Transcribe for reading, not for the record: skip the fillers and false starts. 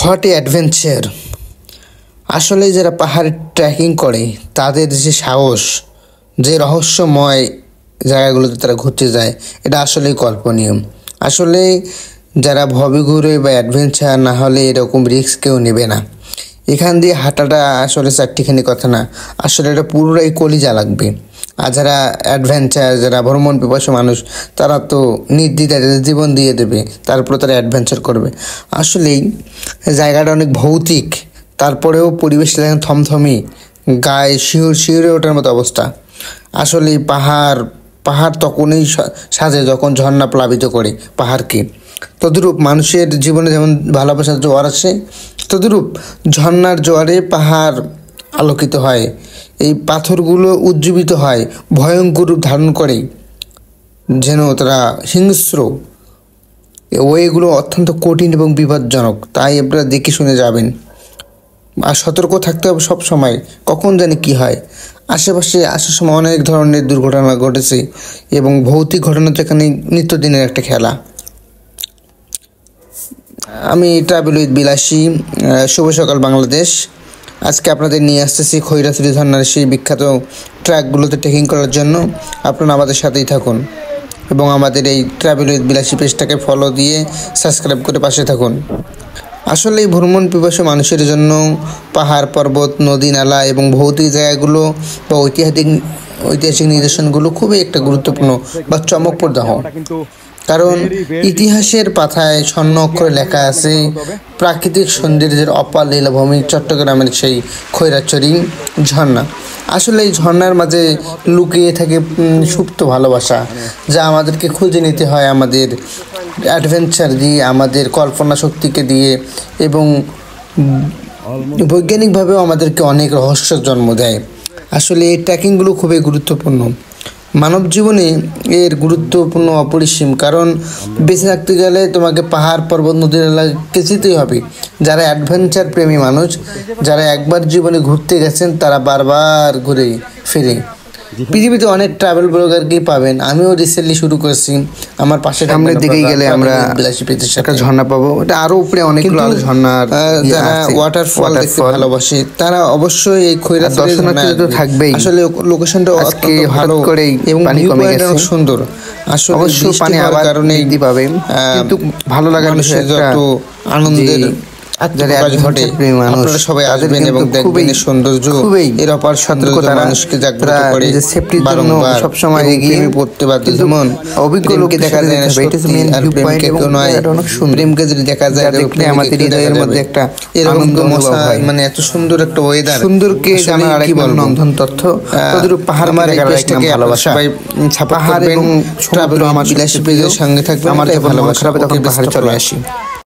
Hot adventure. আসলে যারা পাহাড়ে ট্রেকিং করে তাদের যে সাহস, যে রহস্যময় জায়গাগুলোতে তারা ঘুরতে যায়, এটা আসলেই কল্পনীয়। আসলে যারা ভবে ঘুরে বা অ্যাডভেঞ্চার না হলে এরকম রিস্ক কেউ নেবে না। এখান দিয়ে হাঁটাটা আসলে চারটিখানি কথা না, আসলে এটা পুরোটাই কলিজা লাগবে। আর যারা অ্যাডভেঞ্চার, যারা ভ্রমণ পিপাসু মানুষ, তারা তো নির্দ্বিধায় তাদের জীবন দিয়ে দেবে, তারপর তারা অ্যাডভেঞ্চার করবে। আসলেই জায়গাটা অনেক ভৌতিক, তারপরেও পরিবেশ দেখেন থমথমি, গায়ে শিউরে ওঠার মতো অবস্থা। আসলে পাহাড় তখনই সাজে যখন ঝর্ণা প্লাবিত করে পাহাড়কে। তদ্রূপ মানুষের জীবনে যেমন ভালোবাসার জোয়ার আসে, তদ্রূপ ঝর্ণার জোয়ারে পাহাড় আলোকিত হয়। এই পাথরগুলো উজ্জীবিত হয়, ভয়ঙ্কর রূপ ধারণ করে, যেন তারা হিংস্র। এগুলো অত্যন্ত কঠিন এবং বিপজ্জনক, তাই আপনারা দেখে শুনে যাবেন। আর সতর্ক থাকতে হবে সব সময়, কখন জানি কি হয়। আশেপাশে আসার সময় অনেক ধরনের দুর্ঘটনা ঘটেছে এবং ভৌতিক ঘটনা তো এখানে নিত্যদিনের একটা খেলা। আমি ট্রাভেল উইথ বিলাসী, শুভ সকাল বাংলাদেশ। আজকে আপনাদের নিয়ে আসতেছি খৈরাছড়ি ঝর্ণার সেই বিখ্যাত ট্র্যাকগুলোতে ট্রেকিং করার জন্য। আপনারা আমাদের সাথেই থাকুন এবং আমাদের এই ট্রাভেল উইথ বিলাসী পেজটাকে ফলো দিয়ে সাবস্ক্রাইব করে পাশে থাকুন। আসলে এই ভ্রমণ পিপাসু মানুষের জন্য পাহাড়, পর্বত, নদী, নালা এবং ভৌতিক জায়গাগুলো বা ঐতিহাসিক নিদর্শনগুলো খুবই একটা গুরুত্বপূর্ণ বা চমকপ্রদ। কারণ ইতিহাসের পাতায় স্বর্ণ অক্ষরে লেখা আছে প্রাকৃতিক সৌন্দর্যের অপার লীলাভূমি চট্টগ্রামের সেই খৈরাছড়ি ঝর্ণা। আসলে এই ঝর্ণার মাঝে লুকিয়ে থাকে সুপ্ত ভালোবাসা, যা আমাদেরকে খুঁজে নিতে হয় আমাদের অ্যাডভেঞ্চার দিয়ে, আমাদের কল্পনা শক্তিকে দিয়ে, এবং বৈজ্ঞানিকভাবেও আমাদেরকে অনেক রহস্যের জন্ম দেয়। আসলে এই ট্রেকিংগুলো খুবই গুরুত্বপূর্ণ মানব জীবনে, এর গুরুত্বপূর্ণ অপরিসীম। কারণ বেঁচে থাকতে গেলে তোমাকে পাহাড়, পর্বত, নদী নালাকে যেতেই হবে। যারা অ্যাডভেঞ্চার প্রেমী মানুষ, যারা একবার জীবনে ঘুরতে গেছেন, তারা বারবার ঘুরে ফিরে। পৃথিবীতে অনেক ট্রাভেল ব্লগারকেই পাবেন, আমিও রিসেন্টলি শুরু করেছি। আমার পাশে সামনের দিকেই গেলে আমরা বিলাসী পেজের একটা ঝর্ণা পাবো, এটা আরো উপরে অনেকগুলো ঝর্ণার। যারা ওয়াটারফল দেখতে ভালোবাসে তারা অবশ্যই এই খৈরাছড়ি দর্শনার্থী তো থাকবেই। আসলে লোকেশনটা আজকে ভালো করেই এবং পানি কমে গেছে, অনেক সুন্দর। আসলে অবশ্যই পানি আবার কারণে বৃদ্ধি পাবে, কিন্তু ভালো লাগার বিষয় যত আনন্দের আপনারা সবাই আসবেন এবং দেখবেন সৌন্দর্য, এর অপার সৌন্দর্য মানুষকে জাগ্রত করে। বারংবার সবসময় এগিয়ে পড়তে বাধ্য। যেমন অভিজ্ঞ লোককে দেখা যায় না সত্যি, আর প্রেমকে কেউ নয়। প্রেমকে যদি দেখা যায় আমাদের হৃদয়ের মধ্যে একটা এরকম মানে এত সুন্দর একটা ওয়েদার, সুন্দরকে জানার আরেক নন্দন তথ্য। পাহাড় আমার পেজটাকে ভালোবাসা, পাহাড় এবং ট্রাভেল আমার বিলাসী পেজের সঙ্গে থাকবে। আমার ভালোবাসা হবে তখন পাহাড়ে চলে আসি।